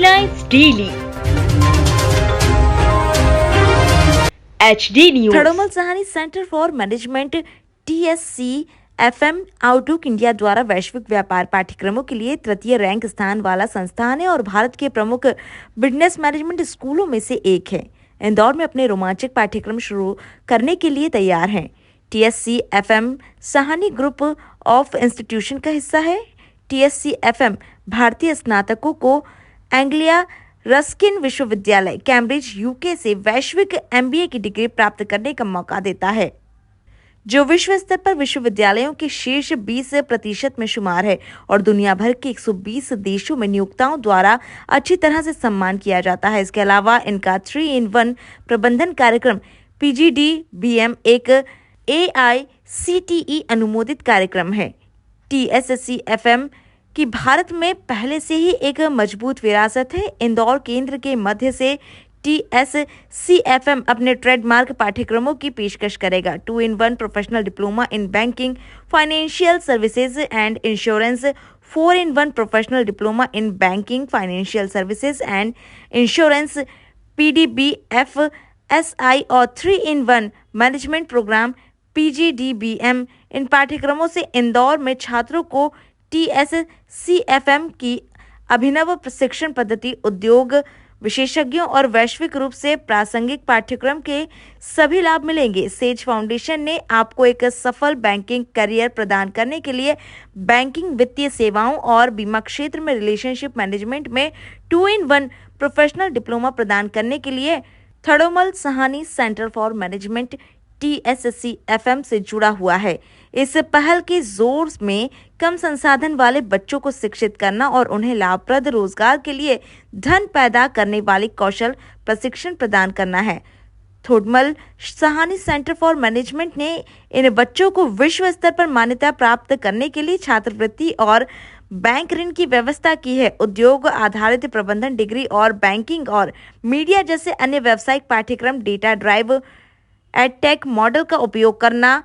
Headlines daily HD news. Thermal Sahani centre for management TSCFM outlook India द्वारा वैश्विक व्यापार पाठ्यक्रमों के लिए तृतीय रैंक स्थान वाला संस्थान है और भारत के प्रमुख बिजनेस मैनेजमेंट स्कूलों में से एक है। इंदौर में अपने रोमांचक पाठ्यक्रम शुरू करने के लिए तैयार हैं। TSCFM Sahani group of institution का हिस्सा है। TSCFM भारतीय स्नातकों को एंग्लिया रस्किन विश्वविद्यालय कैम्ब्रिज यूके से वैश्विक MBA की डिग्री प्राप्त करने का मौका देता है, जो विश्व स्तर पर विश्वविद्यालयों के शीर्ष 20% में शुमार है और दुनिया भर के 120 देशों में नियोक्ताओं द्वारा अच्छी तरह से सम्मान किया जाता है। इसके अलावा इनका 3-in-1 प्रबंधन कार्यक्रम PGDBM एक AICTE अनुमोदित कार्यक्रम है। TSCFM कि भारत में पहले से ही एक मजबूत विरासत है। इंदौर केंद्र के मध्य से TSCFM अपने ट्रेडमार्क पाठ्यक्रमों की पेशकश करेगा। 2-in-1 professional diploma in banking, financial services and insurance, 4-in-1 professional diploma in banking, financial services and insurance PDBFSI और 3-in-1 मैनेजमेंट प्रोग्राम PGDBM। इन पाठ्यक्रमों से इंदौर में छात्रों को TSCFM की अभिनव प्रशिक्षण पद्धति, उद्योग विशेषज्ञों और वैश्विक रूप से प्रासंगिक पाठ्यक्रम के सभी लाभ मिलेंगे। सेज फाउंडेशन ने आपको एक सफल बैंकिंग करियर प्रदान करने के लिए बैंकिंग, वित्तीय सेवाओं और बीमा क्षेत्र में रिलेशनशिप मैनेजमेंट में 2-in-1 प्रोफेशनल डिप्लोमा प्रदान करने के लिए thermal Sahani centre for management TSCFM से जुड़ा हुआ है। इस पहल के जोर में कम संसाधन वाले बच्चों को शिक्षित करना और उन्हें लाभप्रद रोजगार के लिए धन पैदा करने वाले कौशल प्रशिक्षण प्रदान करना है। Thermal Sahani centre for management ने इन बच्चों को विश्व स्तर पर मान्यता प्राप्त करने के लिए छात्रवृत्ति और बैंक ऋण की व्यवस्था की है। उद्योग आधारित प्रबंधन डिग्री और बैंकिंग और मीडिया जैसे अन्य व्यावसायिक पाठ्यक्रम, डेटा ड्राइव एडटेक मॉडल का उपयोग करना,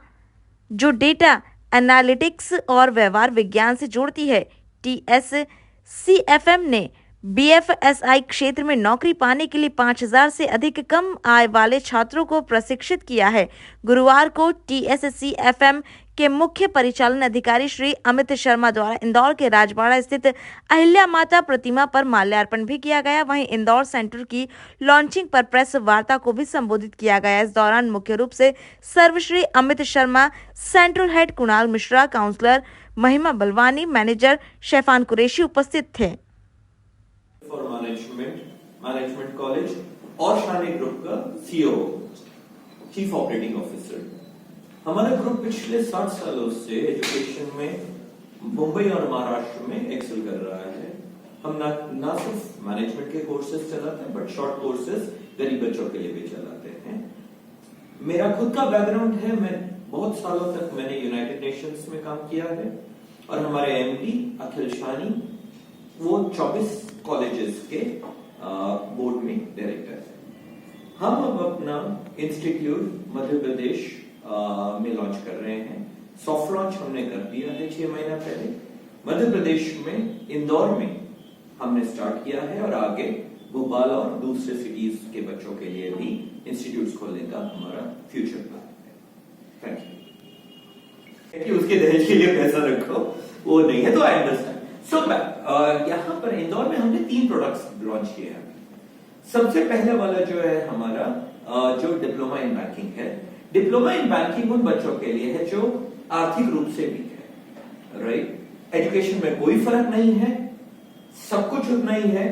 जो डेटा एनालिटिक्स और व्यवहार विज्ञान से जोड़ती है। TSCFM ने BFSI क्षेत्र में नौकरी पाने के लिए 5000 से अधिक कम आय वाले छात्रों को प्रशिक्षित किया है। गुरुवार को TSCFM के मुख्य परिचालन अधिकारी श्री अमित शर्मा द्वारा इंदौर के राजबाड़ा स्थित अहिल्या माता प्रतिमा पर माल्यार्पण भी किया गया। वहीं इंदौर सेंटर की लॉन्चिंग पर प्रेस वार्ता को भी संबोधित किया गया। इस दौरान मुख्य रूप से सर्वश्री Amit Sharma, central head Kunal Mishra, counsellor Mahima Balwani, manager chiffon Qureshi उपस्थित थे। मैनेजमेंट कॉलेज और शानी ग्रुप का CEO, चीफ ऑपरेटिंग ऑफिसर। हमारा ग्रुप पिछले 60 सालों से एजुकेशन में मुंबई और महाराष्ट्र में एक्सेल कर रहा है। हम ना सिर्फ मैनेजमेंट के कोर्सेज चलाते हैं, बट शॉर्ट कोर्सेज गरीब बच्चों के लिए भी चलाते हैं। मेरा खुद का बैकग्राउंड है, मैं बहुत सालों तक मैंने यूनाइटेड नेशंस में काम किया है और हमारे MD अखिल शानी वो 24 कॉलेजेस के बोर्ड में डायरेक्टर है। हम अब अपना इंस्टीट्यूट मध्य प्रदेश में लॉन्च कर रहे हैं। सॉफ्ट लॉन्च हमने कर दिया है 6 महीना पहले। मध्य प्रदेश में इंदौर में हमने स्टार्ट किया है और आगे भोपाल और दूसरे सिटीज के बच्चों के लिए भी इंस्टीट्यूट्स खोलने का हमारा फ्यूचर प्लान है। Thank you. उसके दहेज के लिए पैसा रखो, वो नहीं है तो आई अंडरस्टैंड। सो यहाँ पर इंदौर में हमने 3 प्रोडक्ट्स लॉन्च किए हैं। सबसे पहले वाला जो है हमारा जो डिप्लोमा इन बैंकिंग है। डिप्लोमा इन बैंकिंग उन बच्चों के लिए है जो आर्थिक रूप से वीक है, राइट। एजुकेशन में कोई फर्क नहीं है, सब कुछ उतना ही है,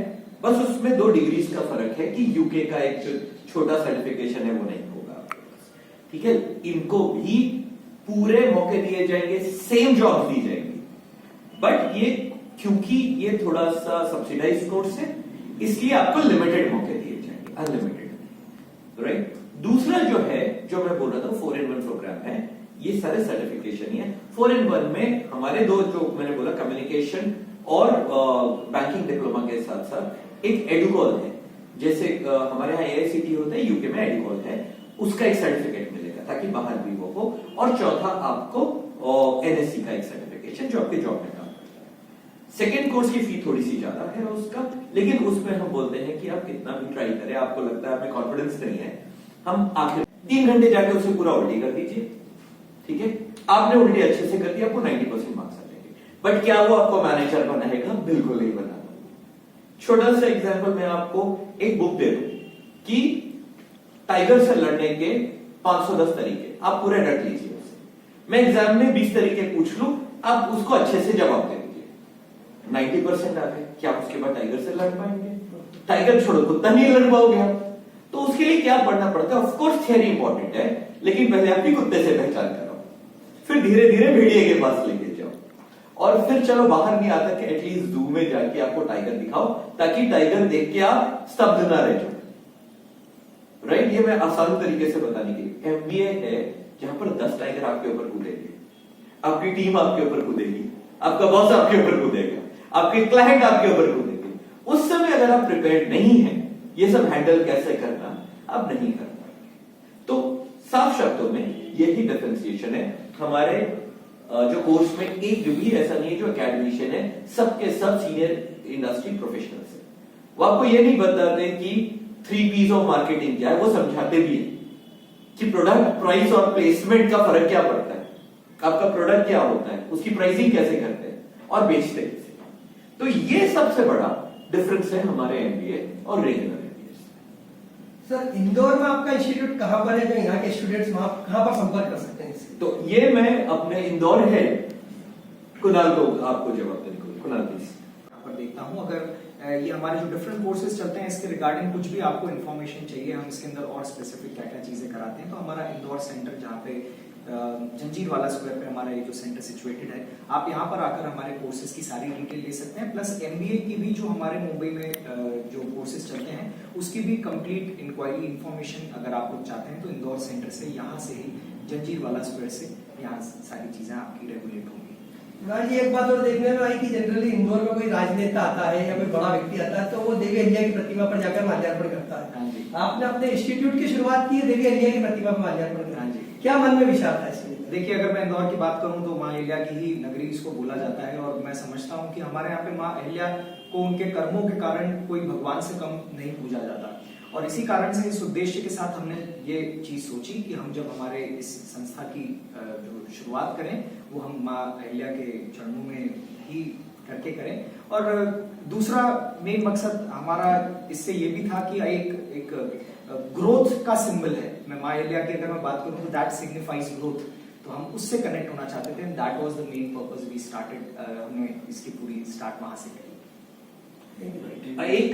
बस उसमें 2 डिग्रीज का फर्क है कि यूके का एक जो छोटा सर्टिफिकेशन है वो नहीं होगा, ठीक है। इनको भी पूरे मौके दिए जाएंगे, सेम जॉब दी जाएंगी, बट ये क्योंकि ये थोड़ा सा सब्सिडाइज कोर्स है इसलिए आपको लिमिटेड मौके दिए जाएंगे, अनलिमिटेड, राइट। दूसरा जो है, जो मैं बोल रहा था 4-in-1 प्रोग्राम है। ये सारे सर्टिफिकेशन ही है। 4-in-1 में हमारे 2 जो मैंने बोला कम्युनिकेशन और बैंकिंग डिप्लोमा के साथ साथ एक एडुकॉल है। जैसे हमारे यहाँ AICTE होता है, यूके में एडुकॉल है, उसका एक सर्टिफिकेट मिलेगा ताकि बाहर भी वो हो। और चौथा आपको NSC का एक सर्टिफिकेशन जो आपके जॉब में काम करता है। सेकेंड कोर्स की फी थोड़ी सी ज्यादा है उसका, लेकिन उसमें हम बोलते हैं कि आप कितना भी ट्राई करें, आपको लगता है आप में कॉन्फिडेंस नहीं है, हम आखिर 3 घंटे जाके उसे पूरा उल्टी कर दीजिए, ठीक है। आपने उल्टी अच्छे से कर दी, आपको 90% मार्क्स आ जाएंगे। बट क्या वो आपको मैनेजर बनाएगा? बिल्कुल नहीं बनाएगा। छोटा सा एग्जांपल मैं आपको एक बुक दे दूं कि टाइगर से लड़ने के 510 तरीके, आप पूरे रट लीजिए उसे। मैं एग्जाम में 20 तरीके पूछ लूं, आप उसको अच्छे से जवाब दे दीजिए, 90% आ गए, क्या आप उसके बाद टाइगर से लड़ पाएंगे? टाइगर छोड़ो, कुत्ता नहीं लड़ पाओगे आप। तो उसके लिए क्या पढ़ना पड़ता है? ऑफ कोर्स थियरी इंपॉर्टेंट है, लेकिन पहले आप ही कुत्ते से पहचान कराओ, फिर धीरे धीरे भेड़िए के पास लेके जाओ, और फिर चलो बाहर नहीं आता कि एटलीस्ट जू में जाके आपको टाइगर दिखाओ, ताकि टाइगर देख के आप स्तब्ध ना रह जाओ। राइट, ये मैं आसान तरीके से बताने की। एमबीए है जहां पर 10 टाइगर आपके ऊपर कूदेंगे, आपकी टीम आपके ऊपर कूदेगी, आपका बॉस आपके ऊपर कूदेगा, आपके क्लाइंट आपके ऊपर कूदेंगे। उस समय अगर आप प्रिपेयर्ड नहीं है ये सब हैंडल कैसे करना, आप नहीं कर पाएंगे। तो साफ शब्दों में यही डिफरेंशिएशन है हमारे जो कोर्स में। एक भी ऐसा नहीं है जो एकेडमिशियन है, सबके सब सीनियर इंडस्ट्री प्रोफेशनल्स है। वो आपको ये नहीं बताते कि 3 P's ऑफ मार्केटिंग क्या है, वो समझाते भी है कि प्रोडक्ट प्राइस और प्लेसमेंट का फर्क क्या पड़ता है, आपका प्रोडक्ट क्या होता है, उसकी प्राइसिंग कैसे करते हैं और बेचते कैसे। तो ये सबसे बड़ा डिफरेंस है हमारे एमबीए और रेगुलर एमबीए। सर, इंदौर में आपका इंस्टीट्यूट कहां पर है जो यहाँ के स्टूडेंट्स वहां कहां पर संपर्क कर सकते हैं? तो ये मैं अपने इंदौर है कुणाल को आपको जवाब देने को, कुणाल प्लीज। यहाँ पर देखता हूँ, अगर ये हमारे जो डिफरेंट कोर्सेज चलते हैं इसके रिगार्डिंग कुछ भी आपको इन्फॉर्मेशन चाहिए, हम इसके अंदर और स्पेसिफिक क्या क्या चीजें कराते हैं, तो हमारा इंदौर सेंटर जहाँ पे जंजीरवाला स्क्वायर पे हमारा ये जो सेंटर सिचुएटेड है, आप यहाँ पर आकर हमारे कोर्सेज की सारी डिटेल ले सकते हैं। प्लस एमबीए की भी जो हमारे मुंबई में जो कोर्सेज चलते हैं उसकी भी कंप्लीट इंक्वायरी इन्फॉर्मेशन अगर आप लोग चाहते हैं तो इंदौर सेंटर से, यहाँ से ही जंजीरवाला स्क्वायर से यहाँ सारी चीजें आपकी रेगुलेट होंगी। जी, एक बात और देखने में आई कि जनरली इंदौर में कोई राजनेता आता है या कोई बड़ा व्यक्ति आता है तो वो देवी अहिल्या की प्रतिमा पर जाकर माल्यार्पण करता है। आपने अपने इंस्टीट्यूट की शुरुआत की है देवी अहिल्या की प्रतिमा पर माल्यार्पण करना, क्या मन में विचार था इसके लिए? देखिए, अगर मैं इंदौर की बात करूं तो माँ अहिल्या की ही नगरी इसको बोला जाता है, और मैं समझता हूं कि हमारे यहाँ पे माँ अहिल्या को उनके कर्मों के कारण कोई भगवान से कम नहीं पूजा जाता, और इसी कारण से इस उद्देश्य के साथ हमने ये चीज सोची कि हम जब हमारे इस संस्था की जो शुरुआत करें वो हम माँ अहिल्या के चरणों में ही करके करें। और दूसरा मेन मकसद हमारा इससे ये भी था कि एक ग्रोथ का सिंबल है, मैं माँ अहिल्या की अगर मैं बात करूं तो दैट सिग्निफाइज ग्रोथ, तो हम उससे कनेक्ट होना चाहते थे, that was the main purpose we started. हमने इसकी पूरी स्टार्ट वहां से करी। एक